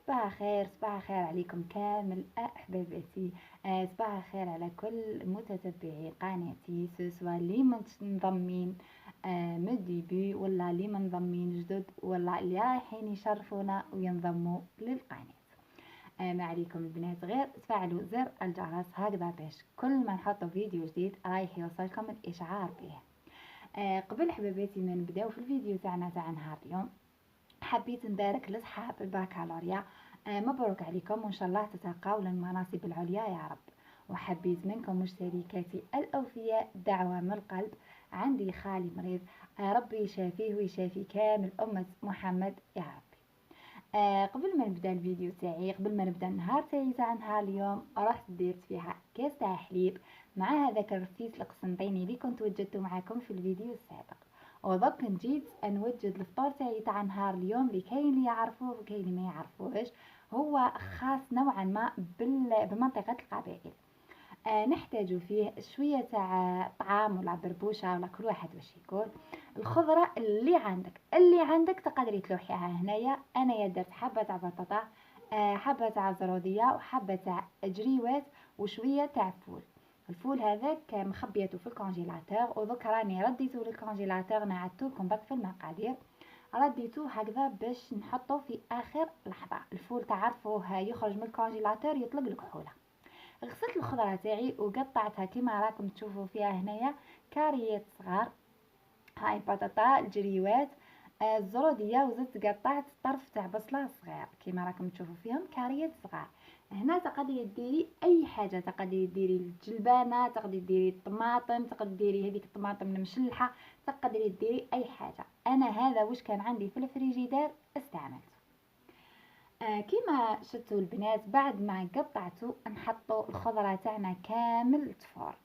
صباح الخير، صباح الخير عليكم كامل احباباتي. صباح الخير على كل متتبعي قناتي، سواء اللي منضمين من الديبي ولا اللي منضمين جدد ولا اللي رايحين يشرفونا وينضموا للقناه. ما عليكم البنات غير تفعلوا زر الجرس هكذا باش كل ما نحط فيديو جديد رايح يوصلكم الاشعار به. قبل حباباتي ما نبداو في الفيديو تاعنا تاع نهار اليوم، حبيت نبارك لاصحاب البكالوريا. مبروك عليكم وان شاء الله تترقوا للمناصب العليا يا رب. وحبيت منكم مشتركاتي الاوفياء دعوه من القلب. عندي خالي مريض، ربي يشافيه ويشافي كامل امه محمد يا رب. قبل ما نبدا الفيديو تاعي، قبل ما نبدا النهار تاعي تاع نهار اليوم، رحت درت فيها كاس تاع حليب مع هذاك الرفيس القسنطيني اللي كنت وجدته معكم في الفيديو السابق. ودرك نجيت نوجد الفطور تاعي تاع نهار اليوم لكاين اللي يعرفوه وكاين اللي ما يعرفوهش. هو خاص نوعا ما بمنطقه القبائل. نحتاج فيه شويه تاع طعام ولا بربوشه ولا كل واحد واش يقول. الخضره اللي عندك تقدري تلوحيها هنايا. انايا درت حبه تاع بطاطا، حبه تاع زروديه وحبه تاع جريوات وشويه تاع فول. الفول هذاك مخبيته في الكونجيلاتور، ودوك راني رديته للكونجيلاتور. نعدتو لكم برك في المقادير. رديته هكذا باش نحطه في اخر لحظه. الفول تعرفوه يخرج من الكونجيلاتور يطلق الكحوله. غسلت الخضره تاعي وقطعتها كما راكم تشوفوا فيها هنايا كاريات صغار. هاي البطاطا، الجريوات، الزروديه، وزدت قطعت طرف تاع بصله صغير كما راكم تشوفوا فيهم كاريات صغار. هنا تقدري ديري اي حاجه، تقدري ديري الجلبانه، تقدري ديري الطماطم، تقدري ديري هذيك الطماطم المشلحه، تقدري ديري اي حاجه. انا هذا واش كان عندي في الفريجيدار استعملته. كيما شفتوا البنات، بعد ما قطعته نحطوا الخضره تاعنا كامل تفور.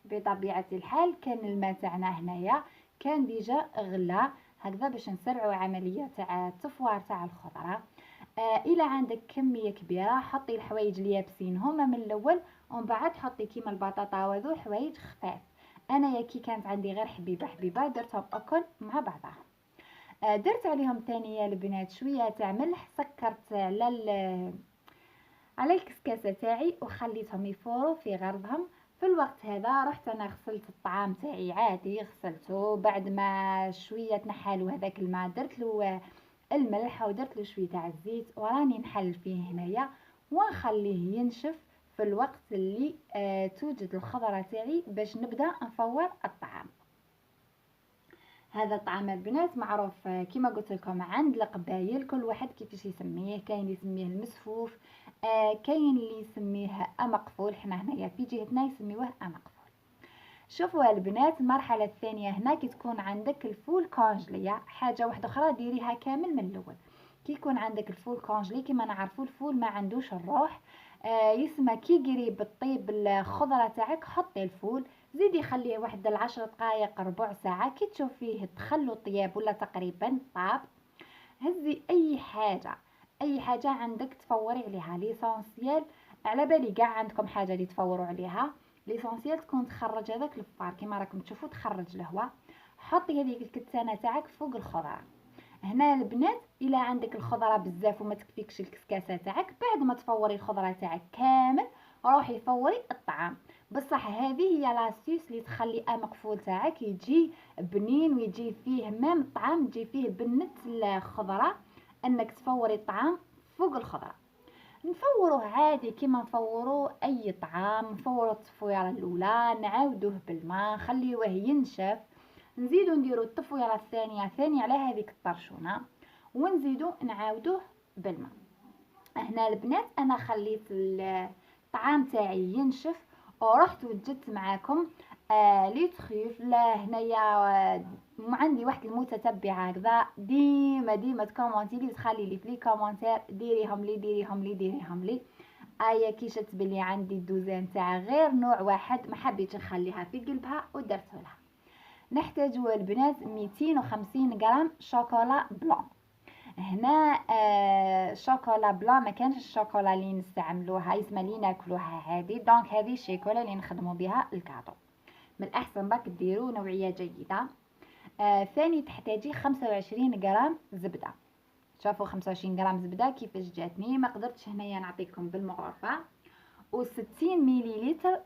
بطبيعه الحال كان الماء تاعنا هنايا كان ديجا غلا هكذا باش نسرعوا عمليه تاع التفوار تاع الخضره. الى عندك كميه كبيره حطي الحوايج اليابسين هما من الاول، ومن بعد حطي كيما البطاطا وذو حوايج خفاف. انايا كي كانت عندي غير حبيبه حبيبه درتهم اكل مع بعضها. درت عليهم ثانيه البنات شويه تاع ملح، سكرت على الكسكاسه تاعي وخليتهم يفوروا في غرضهم. في الوقت هذا رحت انا غسلت الطعام تاعي عادي، غسلته بعد ما شويه نحالو هذاك الماء، درت له الملح ودرت له شويه تاع الزيت وراني نحل فيه هنايا ونخليه ينشف في الوقت اللي توجد الخضره تاعي باش نبدا نفور الطعام. هذا الطعام البنات معروف كما قلت لكم عند القبايل، كل واحد كيفاش يسميه. كاين اللي يسميه المسفوف، كاين اللي يسميه مقفول. حنا هنايا في جهتنا يسميوه مقفول. شوفوا البنات، المرحله الثانيه هنا كي تكون عندك الفول كونجلي، حاجه واحده اخرى ديريها كامل من الاول. كي يكون عندك الفول كونجلي كما نعرفوا الفول ما عندوش الروح، يسمى كي قريب الطيب الخضره تاعك حطي الفول، زيدي خليه واحد 10 دقائق ربع ساعه. كي تشوف فيه تخلو طياب ولا تقريبا طاب، هزي اي حاجه عندك تفوري عليها. ليسونسيال على بالي كاع عندكم حاجه اللي تفوروا عليها. ليسونسيال تكون تخرج هذاك الفار كما راكم تشوفوا تخرج الهواء. حطي هذيك الكتانه تاعك فوق الخضره. هنا البنات الى عندك الخضره بزاف وما تكفيكش الكسكاسه تاعك، بعد ما تفوري الخضره تاعك كامل روحي فوري الطعام. بصح هذه هي لاسيس اللي تخلي مقفول تاعك يجي بنين ويجي فيه ميم الطعام تجي فيه بنة الخضره، انك تفوري الطعام فوق الخضره. نفوروه عادي كيما نفورو اي طعام. نفورو التفويره الاولى نعاودوه بالماء نخليوه ينشف، نزيدو نديرو التفويره الثانيه ثاني على هذيك الطرشونه ونزيدو نعاودوه بالماء. هنا البنات انا خليت الطعام تاعي ينشف ورحت وجدت معاكم لي تخيف هنايا. عندي واحد المتتبعه هكذا ديما تكومونتي لي، تخلي لي في لي كومونتير ديريهم لي. كي شفت بلي عندي الدوزان تاع غير نوع واحد ما حبيتش نخليها في قلبها ودرت لها. نحتاجو البنات 250 غرام شوكولا بلون. هنا شوكولا بلون ما كانش الشوكولا اللي نستعملوها يسمى اللي ناكلوها عادي، دونك هذه الشوكولا اللي نخدموا بها الكاطو. من الاحسن باك ديروا نوعيه جيده. ثاني تحتاجي 25 غرام زبده. شافوا 25 غرام زبده كيفاش جاتني، ما قدرتش هنايا نعطيكم بالمغرفه. و60 مليلتر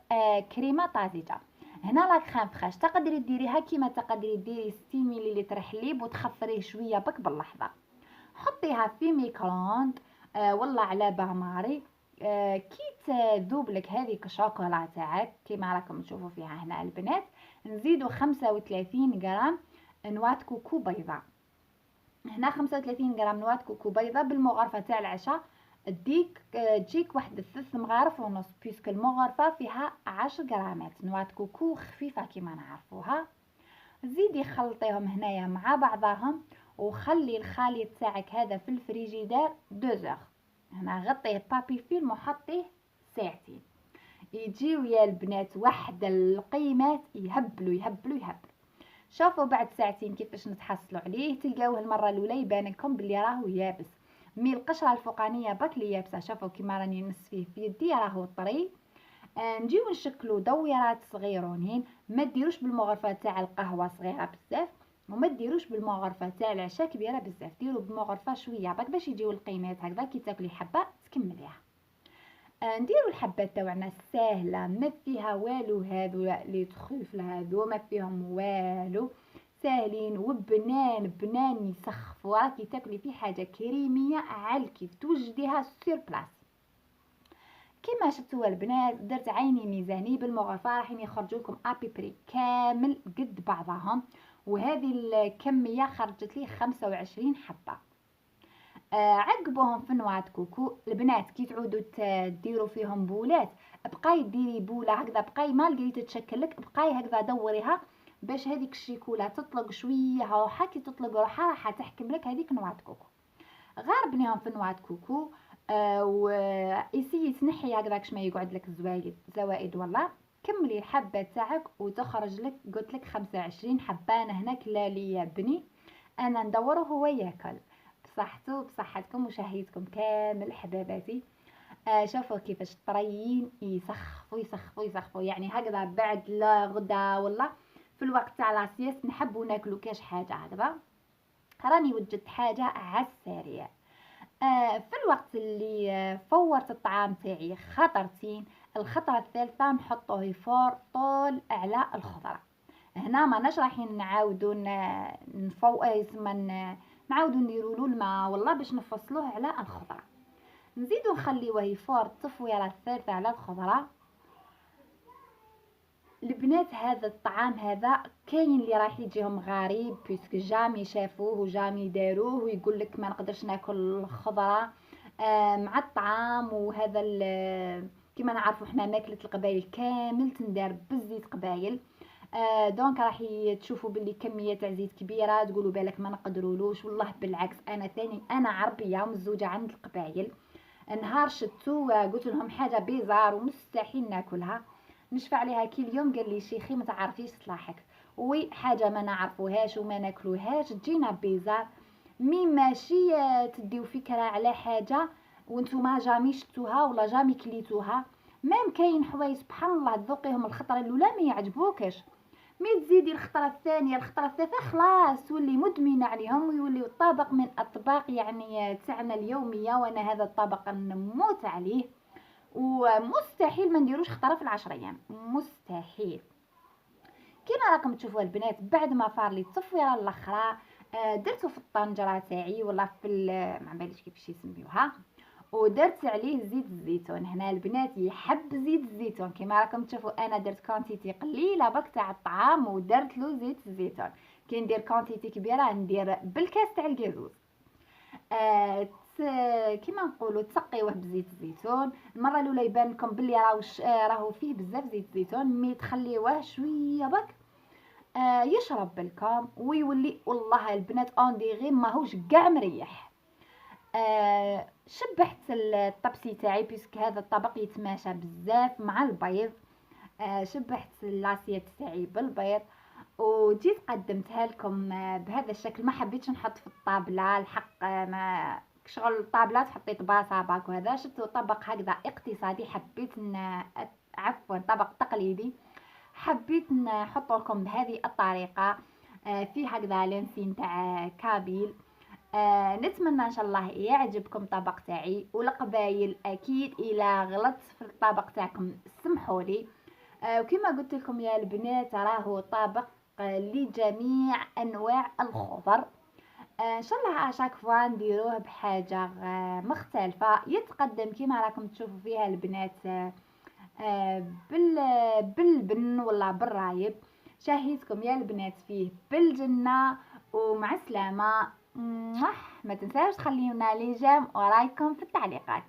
كريمه طازجه. هنا لا كريم فريش تقدري ديريها كيما تقدري ديري 60 مليلتر حليب وتخفريه شويه بك باللحظه. حطيها في ميكرووند ولا على باماري. كي تذوب لك هذيك الشوكولا تاعك كيما راكم تشوفوا فيها هنا البنات، نزيدوا 35 غرام نواه كوكو بيضاء. هنا 35 غرام نواه كوكو بيضاء بالمغرفه تاع العشاء تجيك واحد 3 مغارف ونص، بيسك المغرفه فيها 10 غرامات نواه كوكو خفيفه كيما نعرفوها. زيدي خلطيهم هنايا مع بعضهم، وخلي الخليط تاعك هذا في الفريجيدير 2 زور. هنا غطيه بابي فيلم وحطيه ساعتين. يجيو يا البنات واحد القيمات يهبلوا يهبلوا يهبلوا. شوفوا بعد ساعتين كيفاش نتحصلوا عليه. تلقاوه المره الاولى يبان لكم بلي راهو يابس، مي القشره الفوقانيه باك لي يابسه. شوفوا كيما راني نمس فيه في يدي راهو طري. نجيو نشكلوا دويرات صغيرونين، ما ديروش بالمغرفه تاع القهوه صغيره بزاف، وما ديروش بالمغرفه تاع العشاء كبيره بزاف، ديروا بالمغرفه شويه باك باش يجيو القيمات هكذا كي تاكلي حبه تكمليها. نديروا الحبات تاعنا ساهله، ما فيها والو، هذو لي تخوف هذو ما فيهم والو، ساهلين وبنان بنان يسخفوا. راكي تاكلي في حاجه كريميه على الكيف توجديها سور بلاص. كما شفتوا البنات درت عيني ميزاني بالمغرفه راح يخرجوا لكم ابيبري كامل قد بعضهم، وهذه الكميه خرجت لي 25 حبه. عقبوهم في نواه كوكو. البنات كي تعودوا ديروا فيهم بولات، بقاي ديري بوله هكذا، بقاي ما لقيتي تشكل لك، بقاي هكذا دوريها باش هذيك الشيكولا تطلق شويه روحها. كي تطلق روحها راح تحكم لك هذيك نواه كوكو. غاربنيهم في نواه كوكو وإسي تنحي هكذاك شما يقعد لك زوائد والله. كملي الحبه تاعك وتخرج لك قلت لك 25 حبه. انا هنا كلا لي بني انا ندوره هو ياكل. بصحته بصحتكم وشهيتكم كامل حباباتي. شوفوا كيفاش طريين يسخفوا يسخفوا يسخفوا، يعني هكذا بعد الغدا والله في الوقت تاع لاسياس نحبوا ناكلوا كاش حاجه هكذا. راني وجدت حاجه عساريه. في الوقت اللي فورت الطعام تاعي خطرتين، الخطره الثالثه نحطوه يفور طول على الخضره. هنا ماناش رايحين نعاودوا نعاودوا نديروا له الماء والله باش نفصلوه على الخضره. نزيدو نخليوه يفور التفويره الثالثه على الخضره. البنات هذا الطعام هذا كاين اللي راح يجيهم غريب بيسك جامي شافوه وجامي داروه ويقول لك ما نقدرش ناكل الخضره مع الطعام. وهذا كما نعرفوا احنا ماكله القبايل كامل تندار بالزيت قبايل. دونك راح تشوفوا باللي كميه تاع زيت كبيره تقولوا بالك ما نقدرولوش. والله بالعكس انا ثاني انا عربيه ومزوجه عند القبايل. نهار شتو قلت لهم حاجه بيزار ومستحيل ناكلها. نشفع عليها كل يوم قال لي شيخي ما تعرفيش صلاحك، وي حاجه ما نعرفوهاش وما ناكلوهاش تجينا بيزار. مي ماشي تديو فكره على حاجه وانتم جامي شفتوها ولا جامي كليتوها. ميم كاين حوايج سبحان الله تذوقيهم الخطره الاولى ما يعجبوكش، مي تزيدي الخطره الثانيه الخطره الثالثه خلاص تولي مدمنه عليهم ويولي طبق من اطباق يعني تاعنا اليوميه. وانا هذا الطبق نموت عليه ومستحيل ما نديروش خطره في 10 ايام مستحيل. كيما راكم تشوفوا البنات بعد ما فار لي التصفيره الاخرى درته في الطنجره تاعي ولا في ما باليش كيفاش يسميوها، ودرت عليه زيت الزيتون. هنا البنات يحب زيت الزيتون كما راكم تشوفوا انا درت كونتيتي قليله برك تاع الطعام ودرت له زيت الزيتون. كي ندير كونتيتي كبيره ندير بالكاس تاع الكازوز. كيما نقولوا تسقيوه بزيت الزيتون. المره الاولى يبان لكم بلي راهو فيه بزاف زيت الزيتون، مي تخليوه شويه برك يشرب بالكم ويولي والله البنات اون ديغي ماهوش كاع مريح. شبحت الطبسي تاعي بيسك هذا الطبق يتماشى بزاف مع البيض. شبحت لاسيت تاعي بالبيض وجيت قدمتها لكم بهذا الشكل. ما حبيتش نحط في الطابله الحق ما شغل الطابله تحطي طباسه باك وهذا. شفتوا طبق هكذا اقتصادي حبيت عفوا طبق تقليدي حبيت نحط لكم بهذه الطريقه. فيه هكذا لانسين تاع كابيل. نتمنى ان شاء الله يعجبكم الطبق تاعي، والقبايل اكيد الى غلطت في الطبق تاعكم سمحوا لي. وكما قلت لكم يا البنات راهو طبق لجميع انواع الخضر. ان شاء الله اشاك فوا نديروه بحاجه مختلفه، يتقدم كما راكم تشوفوا فيها البنات بالبن ولا بالرايب. شهيتكم يا البنات فيه بالجنه. ومع السلامه. ما تنساوش تخليونا لي جيم ورايكم في التعليقات.